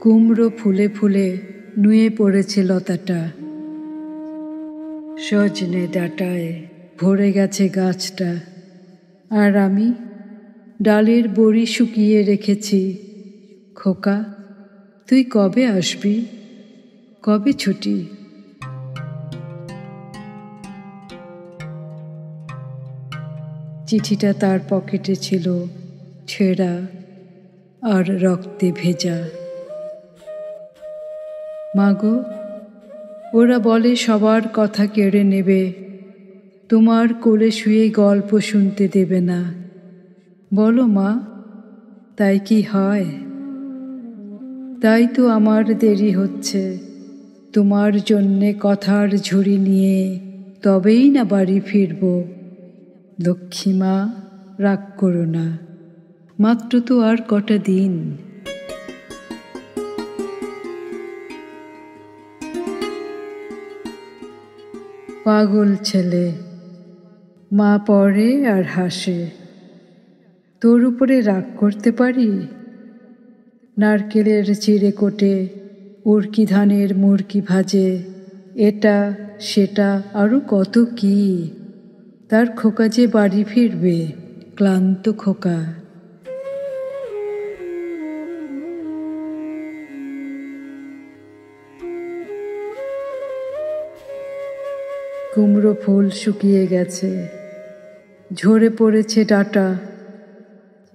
কুমড়ো ফুলে ফুলে নুয়ে পড়েছে লতাটা, সজনে ডাঁটায় ভরে গেছে গাছটা। আর আমি ডালের বড়ি শুকিয়ে রেখেছি। খোকা, তুই কবে আসবি? কবে ছুটি? চিঠিটা তার পকেটে ছিল, ছেঁড়া আর রক্তে ভেজা। মাগো, ওরা বলে সবার কথা কেড়ে নেবে, তোমার কোলে শুয়ে গল্প শুনতে দেবে না। বলো মা, তাই কি হয়? তাই তো আমার দেরি হচ্ছে, তোমার জন্যে কথার ঝুড়ি নিয়ে তবেই না বাড়ি ফিরব। লক্ষ্মী মা, রাগ করো না, মাত্র তো আর কটা দিন। পাগল ছেলে, মা পড়ে আর হাসে। তোর উপরে রাগ করতে পারি? নারকেলের চিড়ে কোটে, উড়কি ধানের মুরকি ভাজে, এটা সেটা আরও কত কি। তার খোকা যে বাড়ি ফিরবে, ক্লান্ত খোকা। কুমড়ো ফুল শুকিয়ে গেছে, ঝরে পড়েছে ডাঁটা,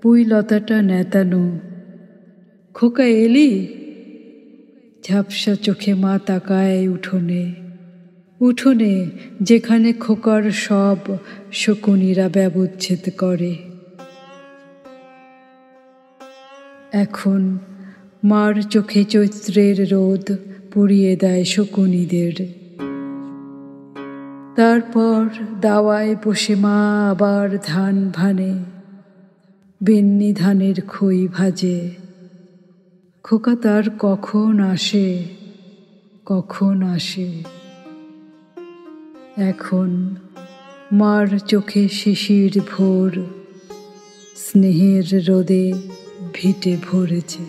পুঁই লতাটা নেতানো। খোকা, এলি? ঝাপসা চোখে মা তাকায় উঠোনে, উঠোনে যেখানে খোকার সব শকুনিরা ব্যবচ্ছেদ করে। এখন মার চোখে চৈত্রের রোদ পুড়িয়ে দেয় শকুনিদের। তারপর দাওয়ায় বসে মা আবার ধান ভানে, বেন্নি ধানের খই ভাজে। খোকা তার কখন আসে, কখন আসে? এখন মার চোখে শিশির ভোর, স্নেহের রোদে ভিটে ভরেছে।